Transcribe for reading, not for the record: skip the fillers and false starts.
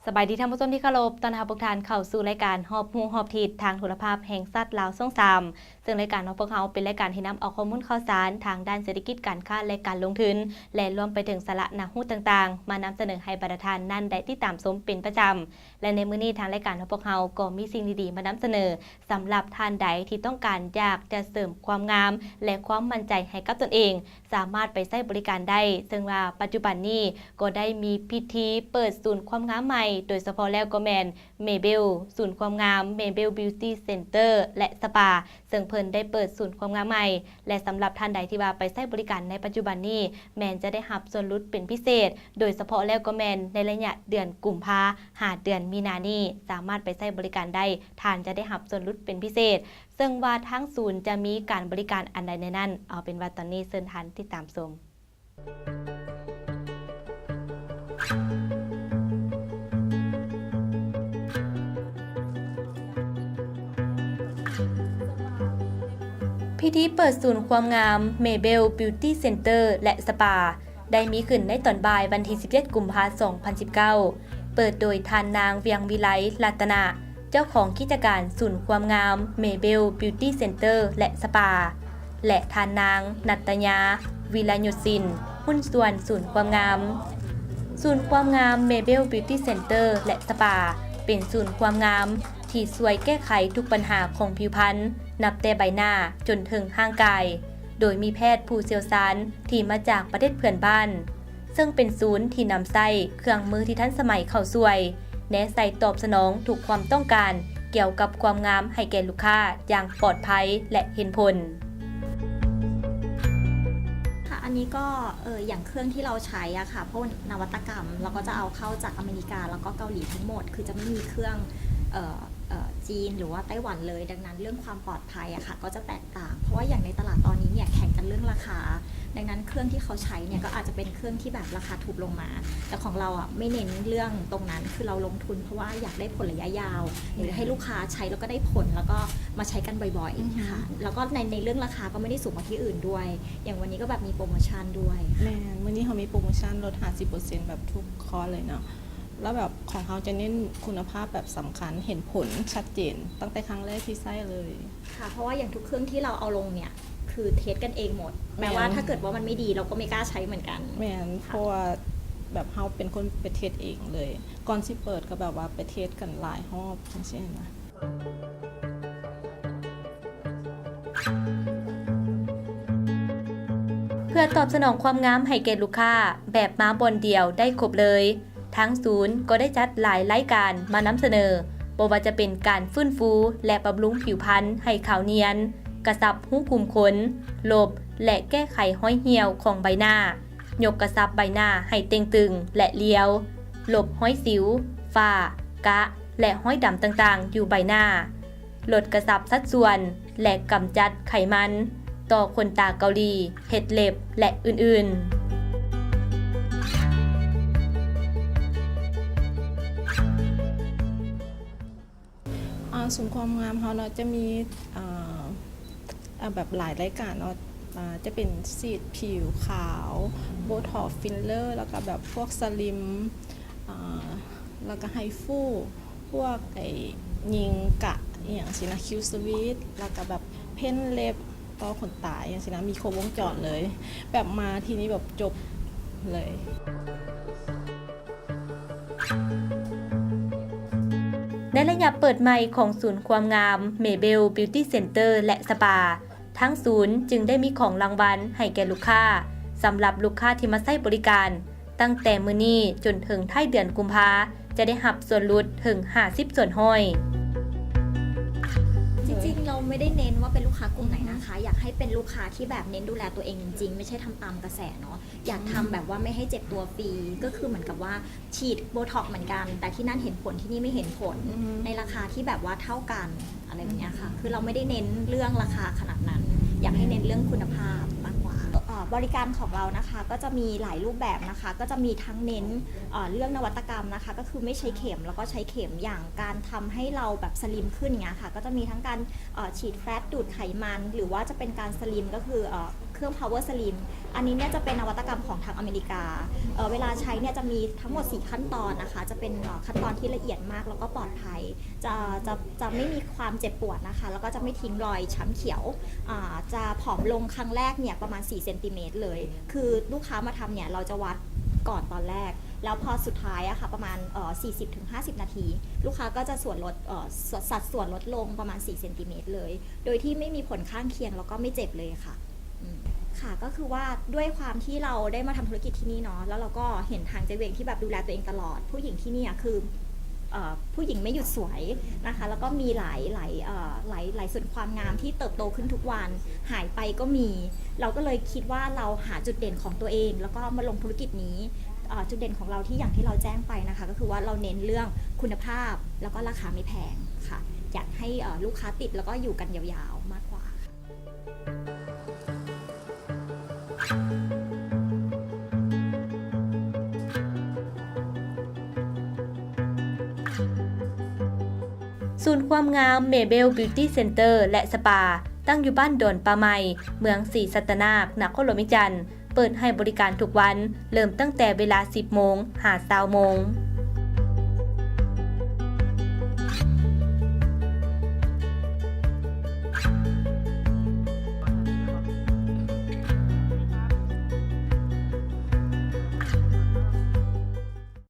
สบายดีท่านผู้ชมที่เคารพตอนรับทุกท่านเข้าสู่รายการหอบหูหอบทิศทางโทรภาพแห่งสัตว์ลาวช่อง3ซึ่งรายการของพวกเราเป็นรายการที่นำเอาข้อมูลข่าวสารทางด้านเศรษฐกิจการค้าและการลงทุนและรวมไปถึงสาระนาหูต่างๆมานำเสนอให้ประชาชนนั้นได้ติดตามชมเป็นประจำและในมื้อนี้ทางรายการของพวกเราก็มีสิ่งดีๆมานำเสนอสำหรับท่านใดที่ต้องการอยากจะเสริมความงามและความมั่นใจให้กับตนเองสามารถไปใช้บริการได้ซึ่งว่าปัจจุบันนี้ก็ได้มีพิธีเปิดศูนย์ความงามใหม่โดยเฉพาะแล้วก็แมนเมเบลศูนย์ความงามเมเบลบิวตี้เซ็นเตอร์และสปาซึ่งเพิ่นได้เปิดศูนย์ความงามใหม่และสำหรับท่านใดที่ว่าไปใช้บริการในปัจจุบันนี้แมนจะได้รับส่วนลดเป็นพิเศษโดยเฉพาะแล้วก็แมนในระยะเดือนกุมภาหาเดือนมีนานี้สามารถไปใช้บริการได้ท่านจะได้รับส่วนลดเป็นพิเศษซึ่งว่าทั้งศูนย์จะมีการบริการอันใดในนั้นเอาเป็นว่าตอนนี้เชิญท่านติดตามชมพิธีเปิดศูนย์ความงามเมเบลบิวตี้เซ็นเตอร์และสปาได้มีขึ้นในตอนบ่ายวันที่17กุมภาพันธ์2019เปิดโดยทานนางเวียงวิไลรัตนะเจ้าของกิจการศูนย์ความงามเมเบลบิวตี้เซ็นเตอร์และสปาและทานนางนัตยาวิลายุสินหุ้นส่วนศูนย์ความงามเมเบลบิวตี้เซ็นเตอร์และสปาเป็นศูนย์ความงามที่ช่วยแก้ไขทุกปัญหาของผิวพรรณนับแต่ใบหน้าจนถึงร่างกายโดยมีแพทย์ผู้เชี่ยวชาญที่มาจากประเทศเพื่อนบ้านซึ่งเป็นศูนย์ที่นำใช้เครื่องมือที่ทันสมัยเข้าช่วยแนะใส่ตอบสนองทุกความต้องการเกี่ยวกับความงามให้แก่ลูกค้าอย่างปลอดภัยและเห็นผลอันนี้ก็อย่างเครื่องที่เราใช้อะค่ะเพราะนวัตกรรมเราก็จะเอาเข้าจากอเมริกาแล้วก็เกาหลีทั้งหมดคือจะไม่มีเครื่องจีนหรือว่าไต้หวันเลยดังนั้นเรื่องความปลอดภัยอะค่ะก็จะแตกต่างเพราะว่าอย่างในตลาดตอนนี้เนี่ยแข่งกันเรื่องราคาดังนั้นเครื่องที่เขาใช้เนี่ยก็อาจจะเป็นเครื่องที่แบบราคาถูกลงมาแต่ของเราอะไม่เน้นเรื่องตรงนั้นคือเราลงทุนเพราะว่าอยากได้ผลระยะยาวหรือให้ลูกค้าใช้แล้วก็ได้ผลแล้วก็มาใช้กันบ่อยๆค่ะแล้วก็ในเรื่องราคาก็ไม่ได้สูงกว่าที่อื่นด้วยอย่างวันนี้ก็แบบมีโปรโมชั่นด้วยแม่วันนี้เขามีโปรโมชั่นลด 50% แบบทุกคอร์สเลยเนาะแล้วแบบของเขาจะเน้นคุณภาพแบบสำคัญเห็นผลชัดเจนตั้งแต่ครั้งแรกที่ใช้เลยค่ะเพราะว่าอย่างทุกเครื่องที่เราเอาลงเนี่ยคือเทสกันเองหมดแม้ว่าถ้าเกิดว่ามันไม่ดีเราก็ไม่กล้าใช้เหมือนกันแม่นเพราะว่าแบบเขาเป็นคนไปเทสเองเลยก่อนที่เปิดก็แบบว่าไปเทสกันหลายรอบอย่างเช่นนะเพื่อตอบสนองความงามให้แก่ลูกค้าแบบมาบนเดียวได้ครบเลยทั้งศูนย์ก็ได้จัดหลายรายการมานำเสนอบ่ว่าจะเป็นการฟื้นฟูและบำรุงผิวพรรณให้ขาวเนียนกระชับหูคุมขนลบและแก้ไขห้อยเหี่ยวของใบหน้ายกกระชับใบหน้าให้เต่งตึงและเรียวลบห้อยสิวฝ้ากระและห้อยดำต่างๆอยู่ใบหน้าลดกระชับสัดส่วนและกำจัดไขมันต่อขนตาเกาหลีเห็ดเล็บและอื่นๆศูนย์ความงามเขาเนาะจะมีแบบหลายรายการเนาะจะเป็นสีดผิวขาวโบท็อกซ์ฟิลเลอร์แล้วก็แบบพวกสลิมแล้วก็ไฮฟูพวกยิงกะอย่างสินะคิวสวีทแล้วก็แบบเพ้นเล็บต่อขนตาอย่างสินะมีครบวงจรเลยแบบมาทีนี้แบบจบเลยในระยะเปิดใหม่ของศูนย์ความงามเมเบลบิวตี้เซ็นเตอร์และสปาทั้งศูนย์จึงได้มีของรางวัลให้แก่ลูกค้าสำหรับลูกค้าที่มาใช้บริการตั้งแต่มื้อนี้จนถึงท้ายเดือนกุมภาจะได้รับส่วนลดถึง50ส่วนห้อยจริงๆเราไม่ได้เน้นว่าเป็นลูกค้ากลุ่มไหนนะคะอยากให้เป็นลูกค้าที่แบบเน้นดูแลตัวเองจริงๆไม่ใช่ทำตามกระแสเนาะอยากทำแบบว่าไม่ให้เจ็บตัวฟรีก็คือเหมือนกับว่าฉีดโบท็อกซ์เหมือนกันแต่ที่นั่นเห็นผลที่นี่ไม่เห็นผลในราคาที่แบบว่าเท่ากันอะไรแบบนี้ค่ะคือเราไม่ได้เน้นเรื่องราคาขนาดนั้นอยากให้เน้นเรื่องคุณภาพมากกว่าบริการของเรานะคะก็จะมีหลายรูปแบบนะคะก็จะมีทั้งเน้นเรื่องนวัตกรรมนะคะก็คือไม่ใช้เข็มแล้วก็ใช้เข็มอย่างการทำให้เราแบบสลิมขึ้นเงี้ยค่ะก็จะมีทั้งการฉีดแฟตดูดไขมันหรือว่าจะเป็นการสลิมก็คือ เครื่อง Power Slim อันนี้เนี่ยจะเป็นนวัตกรรมของทางอเมริกาเวลาใช้เนี่ยจะมีทั้งหมด4ขั้นตอนนะคะจะเป็นขั้นตอนที่ละเอียดมากแล้วก็ปลอดภัยจะไม่มีความเจ็บปวดนะคะแล้วก็จะไม่ทิ้งรอยช้ำเขียวจะผอมลงครั้งแรกเนี่ยประมาณ4เซนติเมตรเลยคือลูกค้ามาทำเนี่ยเราจะวัดก่อนตอนแรกแล้วพอสุดท้ายอะค่ะประมาณ40-50 นาทีลูกค้าก็จะสัดส่วนลดลงประมาณ4เซนติเมตรเลยโดยที่ไม่มีผลข้างเคียงแล้วก็ไม่เจ็บเลยค่ะค่ะก็คือว่าด้วยความที่เราได้มาทำธุรกิจที่นี่เนาะแล้วเราก็เห็นทางเจเวงที่แบบดูแลตัวเองตลอดผู้หญิงที่นี่คือผู้หญิงไม่หยุดสวยนะคะแล้วก็มีหลายส่วนความงามที่เติบโตขึ้นทุกวันหายไปก็มีเราก็เลยคิดว่าเราหาจุดเด่นของตัวเองแล้วก็มาลงธุรกิจนี้จุดเด่นของเราที่อย่างที่เราแจ้งไปนะคะก็คือว่าเราเน้นเรื่องคุณภาพแล้วก็ราคาไม่แพงค่ะอยากให้ลูกค้าติดแล้วก็อยู่กันยาวๆมากกว่าศูนย์ความงามเมเบลบิวตี้เซ็นเตอร์และสปาตั้งอยู่บ้านดอนปลาไมเมืองศรีสัตนาคนครหลวงวิจันทร์เปิดให้บริการทุกวันเริ่มตั้งแต่เวลา 10 โมง ถึง 20 โมง